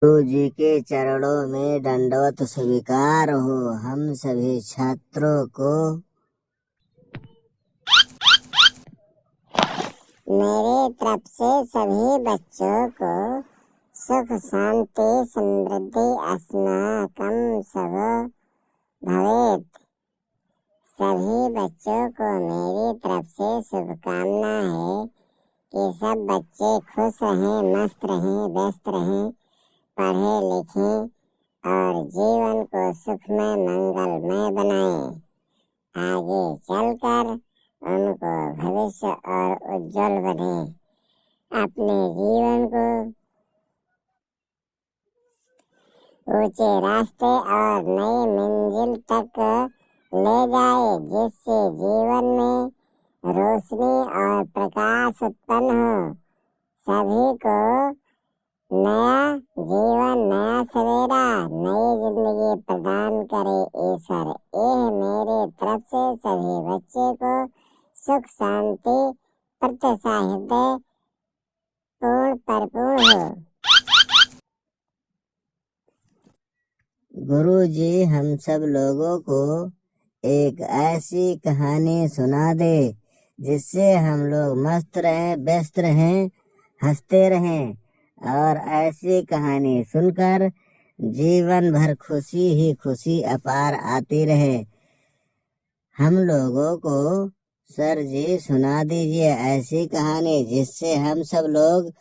गुरु जी के चरणों में दंडवत स्वीकार हो। हम सभी छात्रों को मेरे तरफ से सभी बच्चों को सुख शांति समृद्धि अस्माकं शुभ भवेत्। सभी बच्चों को मेरी तरफ से शुभकामना है कि सब बच्चे खुश रहें, मस्त रहें, व्यस्त रहें, पढ़े लिखें और जीवन को सुखमय मंगलमय बनाएं। आगे चलकर उनको भविष्य और उज्जवल बने। अपने जीवन को ऊंचे रास्ते और नई मंजिल तक ले जाए, जिससे जीवन में रोशनी और प्रकाश उत्पन्न हो। सभी को नया जीवन, नया सवेरा, नई जिंदगी प्रदान करे ईश्वर। यह मेरे तरफ से सभी बच्चे को सुख शांति प्रत्याशा हृदय पूर्ण परिपूर्ण हो। गुरु जी हम सब लोगों को एक ऐसी कहानी सुना दे जिससे हम लोग मस्त रहें, व्यस्त रहें, हंसते रहें और ऐसी कहानी सुनकर जीवन भर खुशी ही खुशी अपार आती रहे। हम लोगों को सर जी सुना दीजिए ऐसी कहानी जिससे हम सब लोग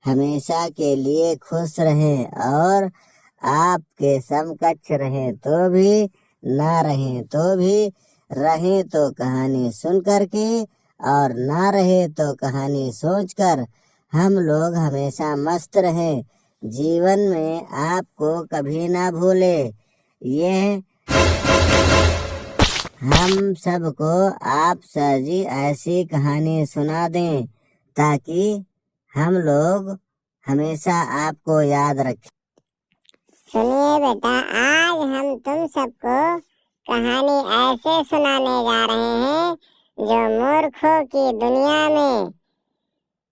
हमेशा के लिए खुश रहें और आपके समकक्ष रहें तो भी, ना रहें तो भी, रहें तो कहानी सुन करके और ना रहे तो कहानी सोचकर हम लोग हमेशा मस्त रहें। जीवन में आपको कभी ना भूले। यह हम सबको आप सर जी ऐसी कहानी सुना दें ताकि हम लोग हमेशा आपको याद रखें। सुनिए बेटा, आज हम तुम सबको कहानी ऐसे सुनाने जा रहे हैं जो मूर्खों की दुनिया में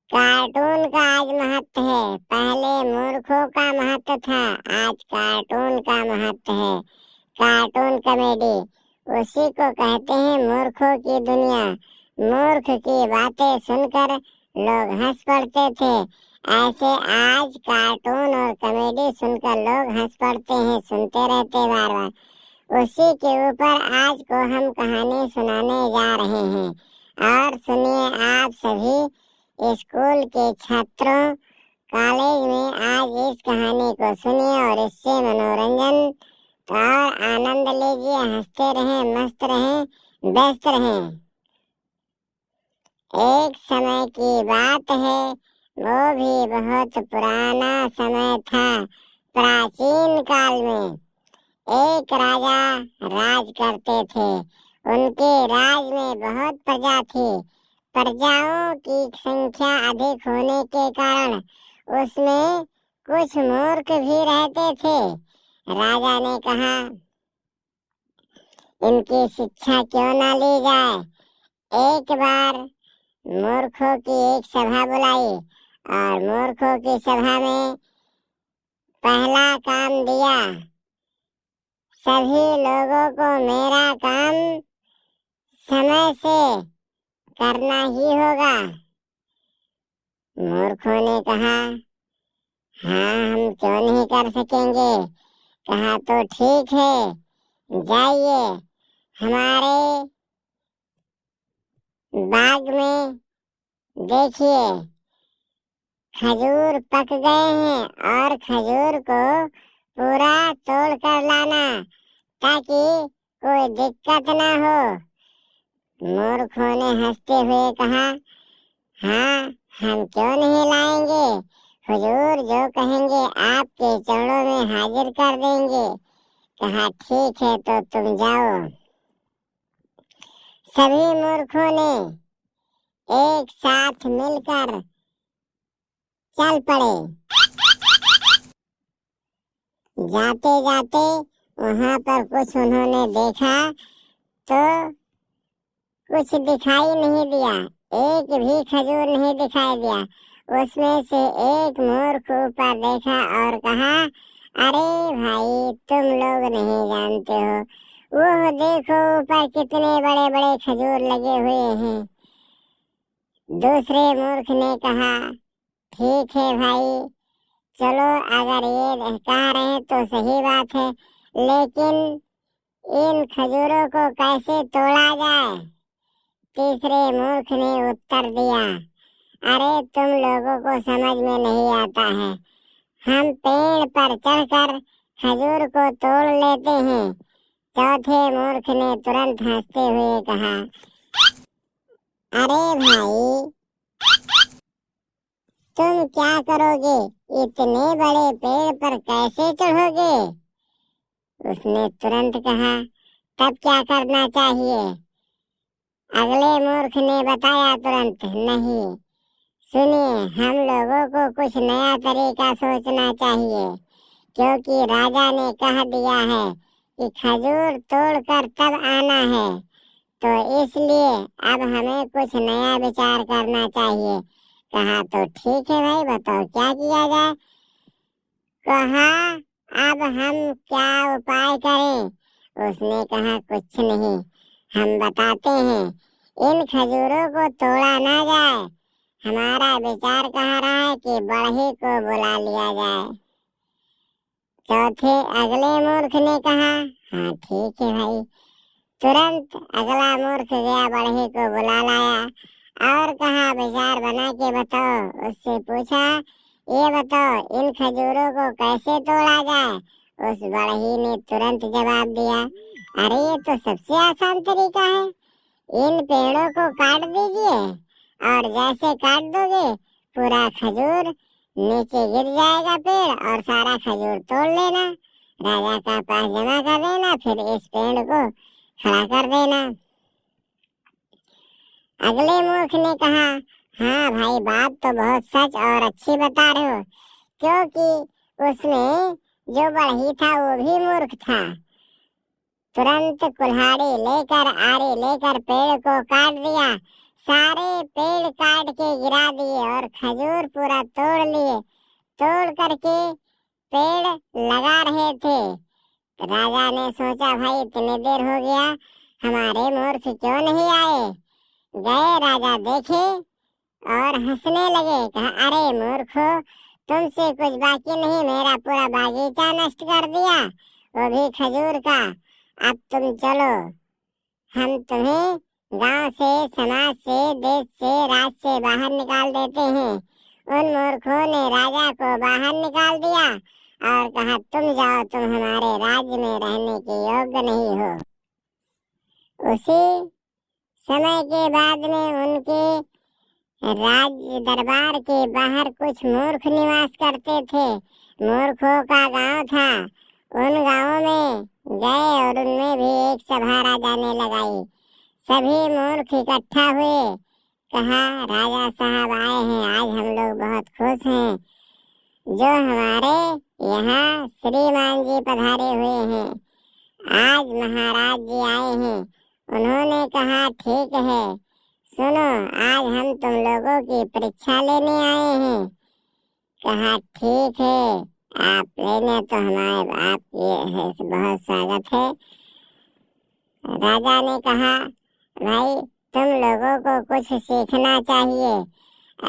कार्टून का आज महत्व है। पहले मूर्खों का महत्व था, आज कार्टून का महत्व है। कार्टून कॉमेडी उसी को कहते हैं मूर्खों की दुनिया। मूर्ख की बातें सुनकर लोग हंस पड़ते थे, ऐसे आज कार्टून और कॉमेडी सुनकर लोग हंस पड़ते हैं, सुनते रहते बार बार। उसी के ऊपर आज को हम कहानी सुनाने जा रहे हैं। और सुनिए, आप सभी स्कूल के छात्रों, कॉलेज में आज इस कहानी को सुनिए और इससे मनोरंजन और आनंद लीजिए। हंसते रहें, मस्त रहें, व्यस्त रहें। एक समय की बात है, वो भी बहुत पुराना समय था। प्राचीन काल में एक राजा राज करते थे। उनके राज में बहुत प्रजा थी। प्रजाओं की संख्या अधिक होने के कारण उसमें कुछ मूर्ख भी रहते थे। राजा ने कहा, इनकी शिक्षा क्यों ना ली जाए। एक बार मूर्खों की एक सभा बुलाई और मूर्खों की सभा में पहला काम दिया, सभी लोगों को मेरा काम समय से करना ही होगा। मूर्खों ने कहा, हाँ, हम क्यों नहीं कर सकेंगे। कहा, तो ठीक है, जाइए हमारे बाग में देखिए, खजूर पक गए हैं और खजूर को पूरा तोड़ कर लाना ताकि कोई दिक्कत ना हो। मूर्खों ने हंसते हुए कहा, हाँ, हम क्यों नहीं लाएंगे। हुजूर जो कहेंगे आपके चरणों में हाजिर कर देंगे। कहा, ठीक है, तो तुम जाओ। सभी मूर्खों ने एक साथ मिलकर चल पड़े। जाते जाते वहां पर कुछ उन्होंने देखा तो कुछ दिखाई नहीं दिया, एक भी खजूर नहीं दिखाई दिया। उसमें से एक मूर्ख ऊपर देखा और कहा, अरे भाई, तुम लोग नहीं जानते हो, वो देखो ऊपर कितने बड़े बड़े खजूर लगे हुए हैं। दूसरे मूर्ख ने कहा, ठीक है भाई, चलो अगर ये कह रहे हैं तो सही बात है, लेकिन इन खजूरों को कैसे तोड़ा जाए? तीसरे मूर्ख ने उत्तर दिया, अरे तुम लोगों को समझ में नहीं आता है, हम पेड़ पर चढ़कर खजूर को तोड़ लेते हैं। चौथे मूर्ख ने तुरंत हंसते हुए कहा, अरे भाई, तुम क्या करोगे? इतने बड़े पेड़ पर कैसे चढ़ोगे? उसने तुरंत कहा, तब क्या करना चाहिए? अगले मूर्ख ने बताया तुरंत, नहीं, सुनिए, हम लोगों को कुछ नया तरीका सोचना चाहिए, क्योंकि राजा ने कह दिया है कि खजूर तोड़कर तब आना है, तो इसलिए अब हमें कुछ नया विचार करना चाहिए। कहा, तो ठीक है भाई, बताओ क्या किया जाए? कहा, अब हम क्या उपाय करें? उसने कहा, कुछ नहीं, हम बताते हैं, इन खजूरों को तोड़ा ना जाए। हमारा विचार कह रहा है कि बढ़ई को बुला लिया जाए। चौथे अगले मूर्ख ने कहा, हाँ ठीक है भाई। तुरंत अगला मूर्ख गया, बढ़ई को बुला लाया और कहा, विचार बना के बताओ। उससे पूछा, ये बताओ, इन खजूरों को कैसे तोड़ा जाए? उस बढ़ई ने तुरंत जवाब दिया, अरे ये तो सबसे आसान तरीका है, इन पेड़ों को काट दीजिए और जैसे काट दोगे पूरा खजूर नीचे गिर जाएगा पेड़ और सारा खजूर तोड़ लेना, राजा का पास जमा कर देना, फिर इस पेड़ को खड़ा कर देना। अगले मूर्ख ने कहा, हाँ भाई, बात तो बहुत सच और अच्छी बता रहे हो, क्योंकि उसमें जो बढ़ई था वो भी मूर्ख था। तुरंत कुल्हाड़ी लेकर, आरी लेकर पेड़ को काट दिया, सारे पेड़ काट के गिरा दिए और खजूर पूरा तोड़ लिए। तोड़ करके पेड़ लगा रहे थे। राजा ने सोचा, भाई इतने देर हो गया, हमारे मूर्ख क्यों नहीं आए? गए राजा देखे और हंसने लगे। कहा, अरे मूर्खो, तुमसे कुछ बाकी नहीं, मेरा पूरा बागीचा नष्ट कर दिया, वो भी खजूर का। अब तुम चलो, हम तुम्हें गांव से, समाज से, देश से, राज से बाहर निकाल देते हैं। उन मूर्खों ने राजा को बाहर निकाल दिया और कहा, तुम जाओ, तुम हमारे राज्य में रहने के योग्य नहीं हो। उसी समय के बाद में उनके राज्य दरबार के बाहर कुछ मूर्ख निवास करते थे। मूर्खों का गांव था। उन गांवों में गए और उनमें भी एक सभा राजा ने लगाई। सभी मूर्ख इकट्ठा हुए। कहा, राजा साहब आए हैं, आज हम लोग बहुत खुश हैं, जो हमारे यहाँ श्रीमान जी पधारे हुए हैं। आज महाराज जी आए हैं। उन्होंने कहा, ठीक है, सुनो, आज हम तुम लोगों की परीक्षा लेने आए हैं। कहा, ठीक है, आप लेने तो हमारे आपकी बहुत स्वागत है। राजा ने कहा, भाई तुम लोगों को कुछ सीखना चाहिए।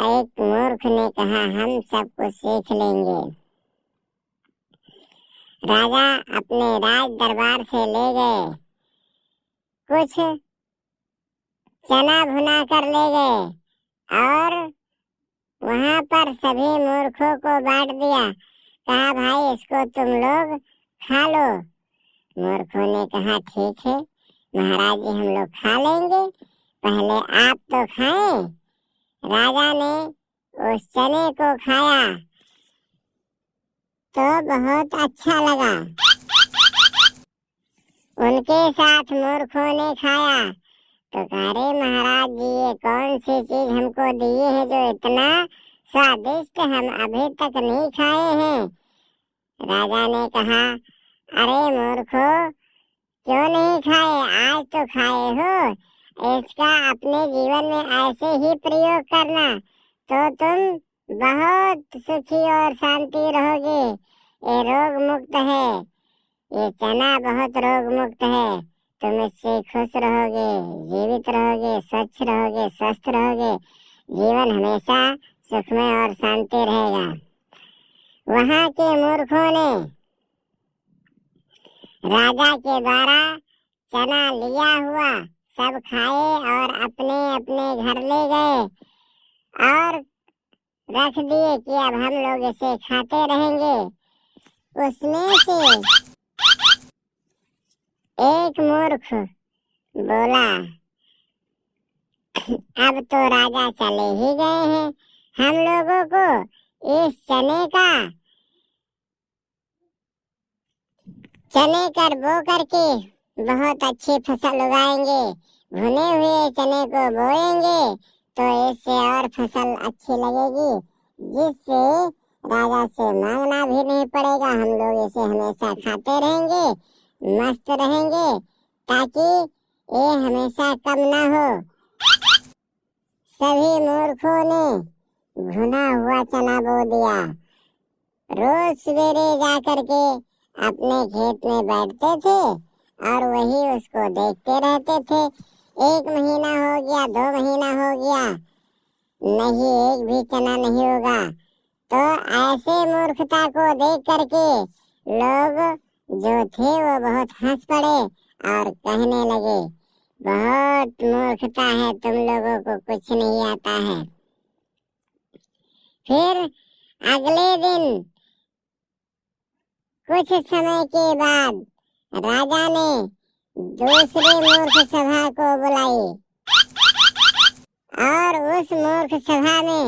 एक मूर्ख ने कहा, हम सब कुछ सीख लेंगे। राजा अपने राज दरबार से ले गए, कुछ चना भुना कर ले गए और वहां पर सभी मूर्खों को बांट दिया। कहा, भाई इसको तुम लोग खा लो। मूर्खों ने कहा, ठीक है महाराज जी, हम लोग खा लेंगे, पहले आप तो खाएं। राजा ने उस चने को खाया तो बहुत अच्छा लगा। उनके साथ मूर्खों ने खाया तो कहा, अरे महाराज जी, ये कौन सी चीज हमको दिए है जो इतना स्वादिष्ट, हम अभी तक नहीं खाए हैं। राजा ने कहा, अरे मूर्खो, क्यों नहीं खाए? आज तो खाए हो। इसका अपने जीवन में ऐसे ही प्रयोग करना तो तुम बहुत सुखी और शांति रहोगे। ये रोग मुक्त है, ये चना बहुत रोग मुक्त है। तुम इससे खुश रहोगे, जीवित रहोगे, स्वच्छ रहोगे, स्वस्थ रहोगे। जीवन हमेशा सुखमय और शांति रहेगा। वहाँ के मूर्खों ने राजा के द्वारा चना लिया हुआ सब खाए और अपने अपने घर ले गए और रख दिए कि अब हम लोग इसे खाते रहेंगे। उसमें से एक मूर्ख बोला, अब तो राजा चले ही गए हैं, हम लोगों को इस चने कर बो करके बहुत अच्छी फसल उगाएंगे। भुने हुए चने को बोएंगे तो इससे और फसल अच्छी लगेगी, जिससे राजा से मांगना भी नहीं पड़ेगा। हम लोग इसे हमेशा खाते रहेंगे, मस्त रहेंगे, ताकि ये हमेशा कम ना हो। सभी मूर्खों ने भुना हुआ चना बो दिया। रोज सवेरे जा करके अपने खेत में बैठते थे और वही उसको देखते रहते थे। 1 महीना हो गया, 2 महीना हो गया, नहीं एक भी चना नहीं होगा। तो ऐसे मूर्खता को देख करके लोग जो थे वो बहुत हंस पड़े और कहने लगे, बहुत मूर्खता है, तुम लोगों को कुछ नहीं आता है। फिर अगले दिन कुछ समय के बाद राजा ने दूसरी मूर्ख सभा को बुलाई और उस मूर्ख सभा में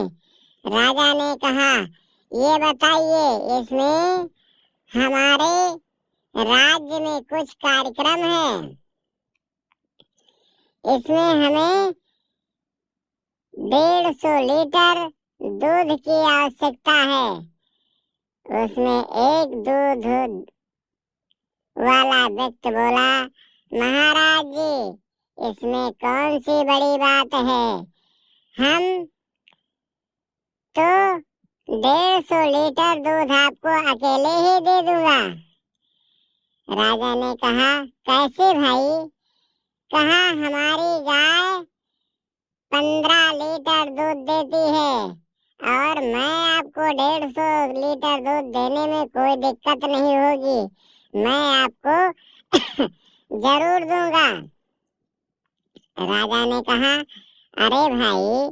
राजा ने कहा, ये बताइए, इसमें हमारे राज्य में कुछ कार्यक्रम है, इसमें हमें 150 लीटर दूध की आवश्यकता है। उसमें एक दूध वाला व्यक्ति बोला, महाराज जी, इसमें कौन सी बड़ी बात है, हम तो 150 लीटर दूध आपको अकेले ही दे दूंगा। राजा ने कहा, कैसे भाई? कहा, हमारी गाय 15 लीटर दूध देती है और मैं आपको 150 लीटर दूध देने में कोई दिक्कत नहीं होगी, मैं आपको जरूर दूंगा। राजा ने कहा, अरे भाई,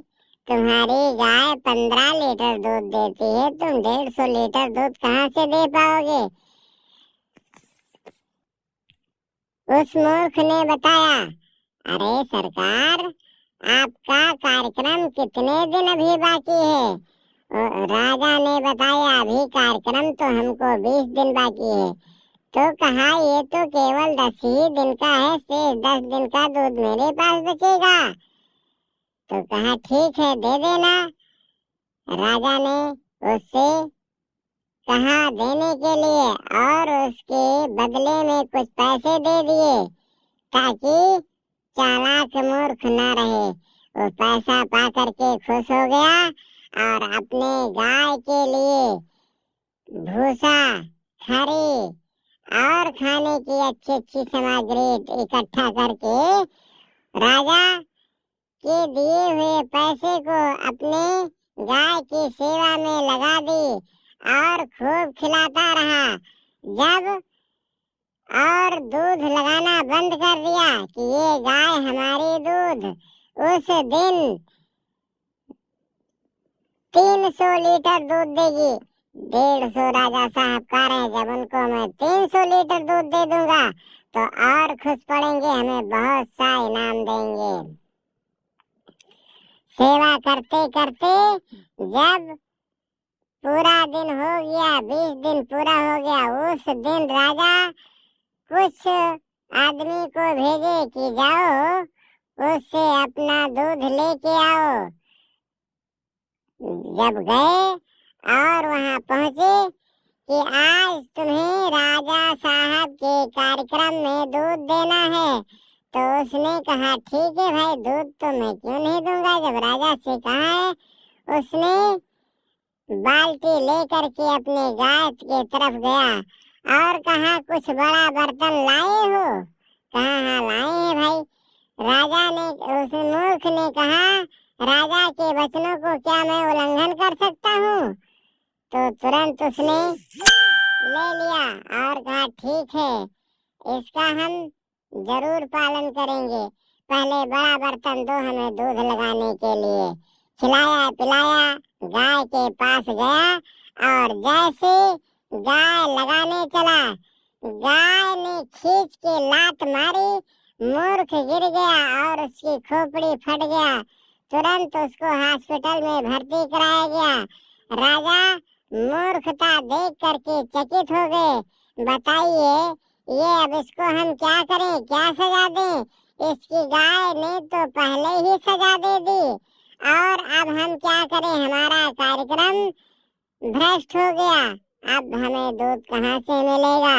तुम्हारी गाय 15 लीटर दूध देती है, तुम 150 लीटर दूध कहाँ से दे पाओगे? उस मूर्ख ने बताया, अरे सरकार, आपका कार्यक्रम कितने दिन अभी बाकी है? राजा ने बताया, अभी कार्यक्रम तो हमको 20 दिन बाकी है। तो कहा, ये तो केवल 10 ही दिन का है, शेष 10 दिन का दूध मेरे पास बचेगा। तो कहा, ठीक है, दे देना। राजा ने उससे कहा देने के लिए और उसके बदले में कुछ पैसे दे दिए, ताकि चालाक मूर्ख न रहे। वो पैसा पा करके खुश हो गया और अपने गाय के लिए भूसा, खरी और खाने की अच्छी अच्छी सामग्री इकट्ठा करके राजा के दिए हुए पैसे को अपने गाय की सेवा में लगा दी और खूब खिलाता रहा। जब और दूध लगाना बंद कर दिया कि ये गाय हमारी दूध उस दिन 300 लीटर दूध देगी। 150 राजा साहब कह रहे हैं, जब उनको मैं 300 लीटर दूध दे दूंगा तो और खुश पड़ेंगे, हमें बहुत सा इनाम देंगे। सेवा करते करते जब पूरा दिन हो गया, 20 दिन पूरा हो गया, उस दिन राजा कुछ आदमी को भेजे कि जाओ उससे अपना दूध लेके आओ। जब गए और वहां पहुंचे कि आज तुम्हें राजा साहब के कार्यक्रम में दूध देना है, तो उसने कहा, ठीक है भाई, दूध तो मैं क्यों नहीं दूंगा, जब राजा से कहा है। उसने बाल्टी लेकर के अपने गाय के तरफ गया और कहा, कुछ बड़ा बर्तन लाए हो? कहा, हाँ लाए हैं भाई। राजा ने, उस मूर्ख ने कहा, राजा के वचनों को क्या मैं उल्लंघन कर सकता हूँ? तो तुरंत उसने ले लिया और कहा, ठीक है, इसका हम जरूर पालन करेंगे। पहले बड़ा बर्तन दो हमें दूध लगाने के लिए। खिलाया पिलाया, गाय के पास गया और जैसे गाय लगाने चला, गाय ने खींच के लात मारी, मूर्ख गिर गया और उसकी खोपड़ी फट गया। तुरंत उसको हॉस्पिटल में भर्ती कराया गया। राजा मूर्खता देख करके चकित हो गए। बताइए, ये अब इसको हम क्या करें, क्या सजा दें? इसकी गाय ने तो पहले ही सजा दे दी और अब हम क्या करें? हमारा कार्यक्रम भ्रष्ट हो गया। अब हमें दूध कहाँ से मिलेगा?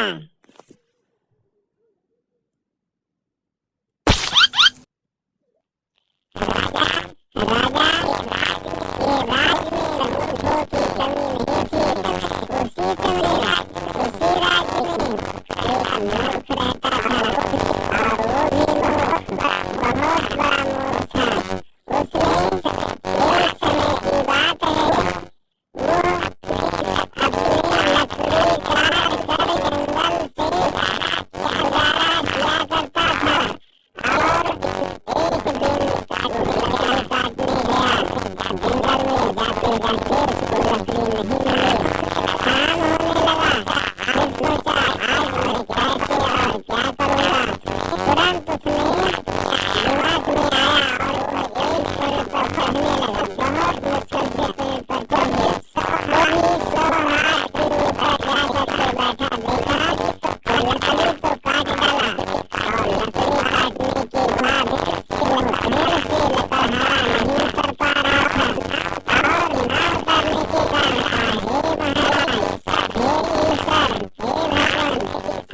राजा के राज में मूर्खों की कमी नहीं थी। उसी समय उसी राज्य में एक मूर्ख रहता था और वो भी मूर्ख, बहुत बड़ा मूर्ख था। उसने एक समय की बात है, वो अपनी लकड़ी काट कर जंगल से गुजारा किया करता था और एक दिन काटने गया। जंगल में जाते जाते उसको लकड़ी नहीं मिली। शाम होने लगा। फिर सोचा, आज मैं कैसे और क्या करूँगा? तुरंत उसने दिमाग में आया और वो एक पेड़ पर चढ़ने लगा। बहुत मुश्किल से पेड़ पर चढ़े। वही सो हाथ के ऊपर जाकर के बैठा, देखा तो लकड़ी तो काट डाला और लकड़ी काटने के बाद फिर से लकड़हारा नहीं कर पा रहा था और ना करने के कारण, हे महाराज, हे ईश्वर, हे भगवान, आज मेरी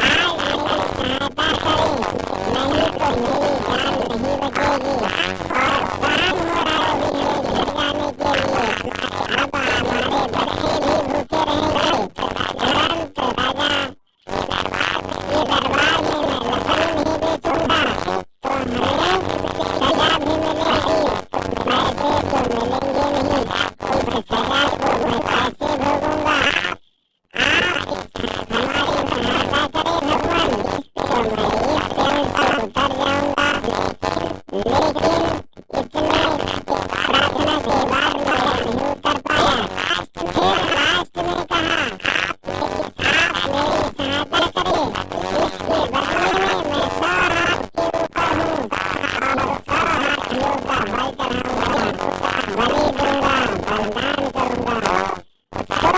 सहायता करें, नहीं तो मेरी जान नहीं बचेगी और शाम हो रहा है घर जाने के लिए। अब हमारे बच्चे भी भूखे रहेंगे। तुरंत राजा के दरबार में मैं लकड़ी नहीं बेचूंगा तो हमें सजा भी मिलेगी। पैसे तो मिलेंगे नहीं, उस सजा को मैं कैसे भोगूंगा? आप हमारी सहायता करें भगवान, तो मैं इस पेड़ पर उतर जाऊंगा। लेकिन इतने प्रार्थना के बाद मैं नहीं उतर पाया। फिर लास्ट में कहा, आप मेरी सहायता करें, इसके बदले में मैं 100 हाथ के ऊपर हूँ और 100 हाथियों का बल चढ़ाऊंगा, बलि दूंगा, बलिदान करूंगा। तो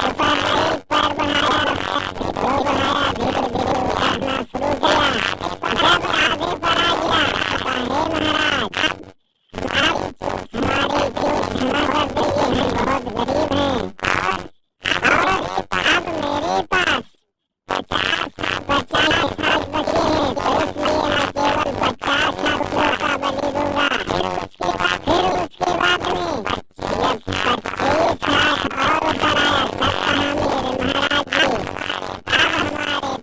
ऊपर एक पैर बढ़ाया, दो बढ़ाया, धीरे धीरे उतरना शुरू किया। जब आधे पर आ गया, कहा, हे महाराज, अब हमारी चूक क्षमा कर दीजिए, हम बहुत गरीब हैं और अब मेरे पास 50 हाथ बचे हैं, तो इसलिए मैं केवल 50 हाथियों का बलि दूंगा। फिर उसके बाद में जब 25 हाथ और ऊपर आया, तब कहा, मेरे महाराज जी, अब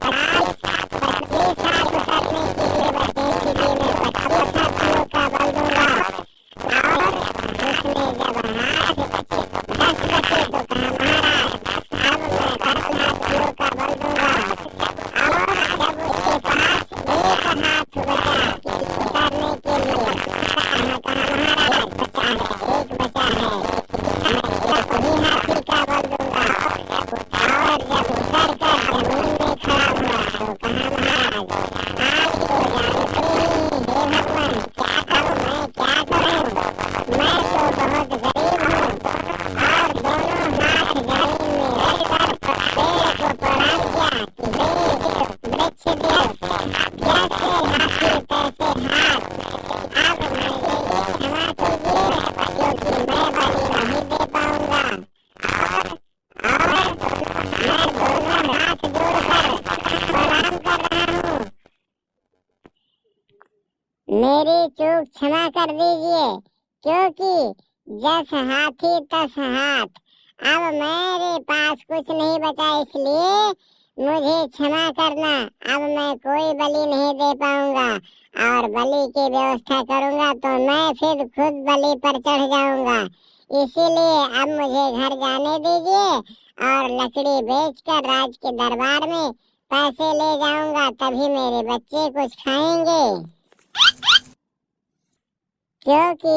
हमारे पास 25 हाथ उतरने के लिए बचे, इसलिए मैं 25 हाथियों का बल दूंगा। और उसने जब हाथ 10 बचे तो कहा, महाराज, अब मैं 10 हाथियों का बल दूंगा। और जब उसके पास एक हाथ बचा उतारने के लिए, कहा, महाराज बचा है, एक बचा है, मैं वही हाथी का बल दूंगा। और जब उतर कर जमीन में खड़ा हुआ तो कहा, महाराज, आज तो जानते ही, हे भगवान, क्या करूं मैं, क्या करूं? मैं तो बहुत गरीब हूँ और दोनों हाथ जमीन में रखकर पेड़ को प्रणाम किया कि हे वृक्ष देव, जैसे हाथी तैसे हाथ, अब मुझे ये क्षमा कीजिए क्योंकि मैं बलि नहीं दे पाऊंगा। और मैं दोनों हाथ जोड़कर प्रणाम कर रहा हूँ, मेरी चूक क्षमा कर दीजिए, क्योंकि जस हाथी तस हाथ, अब मेरे पास कुछ नहीं बचा, इसलिए मुझे क्षमा करना। अब मैं कोई बलि नहीं दे पाऊंगा, और बलि की व्यवस्था करूंगा तो मैं फिर खुद बलि पर चढ़ जाऊंगा। इसीलिए अब मुझे घर जाने दीजिए, और लकड़ी बेचकर राज के दरबार में पैसे ले जाऊंगा, तभी मेरे बच्चे कुछ खाएंगे। क्योंकि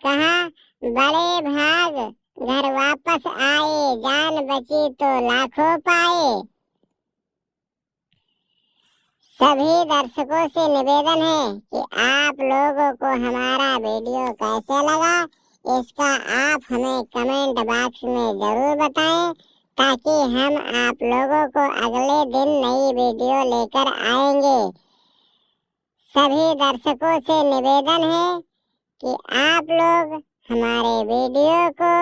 कहा, बड़े भाग घर वापस आए, जान बची तो लाखों पाए। सभी दर्शकों से निवेदन है कि आप लोगों को हमारा वीडियो कैसे लगा, इसका आप हमें कमेंट बॉक्स में जरूर बताएं, ताकि हम आप लोगों को अगले दिन नई वीडियो लेकर आएंगे। सभी दर्शकों से निवेदन है कि आप लोग हमारे वीडियो को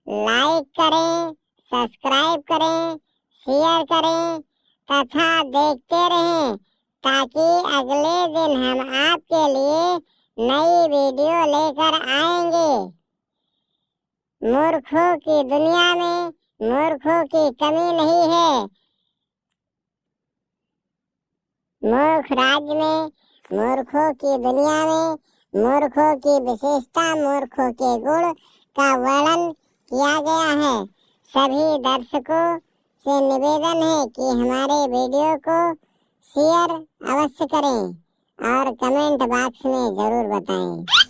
लाइक करें, सब्सक्राइब करें, शेयर करें तथा देखते रहें, ताकि अगले दिन हम आपके लिए नई वीडियो लेकर आएंगे। मूर्खों की दुनिया में मूर्खों की कमी नहीं है। मूर्ख राज्य में, मूर्खों की दुनिया में मूर्खों की विशेषता, मूर्खों के गुण का वर्णन किया गया है। सभी दर्शकों से निवेदन है कि हमारे वीडियो को शेयर अवश्य करें और कमेंट बॉक्स में जरूर बताएं।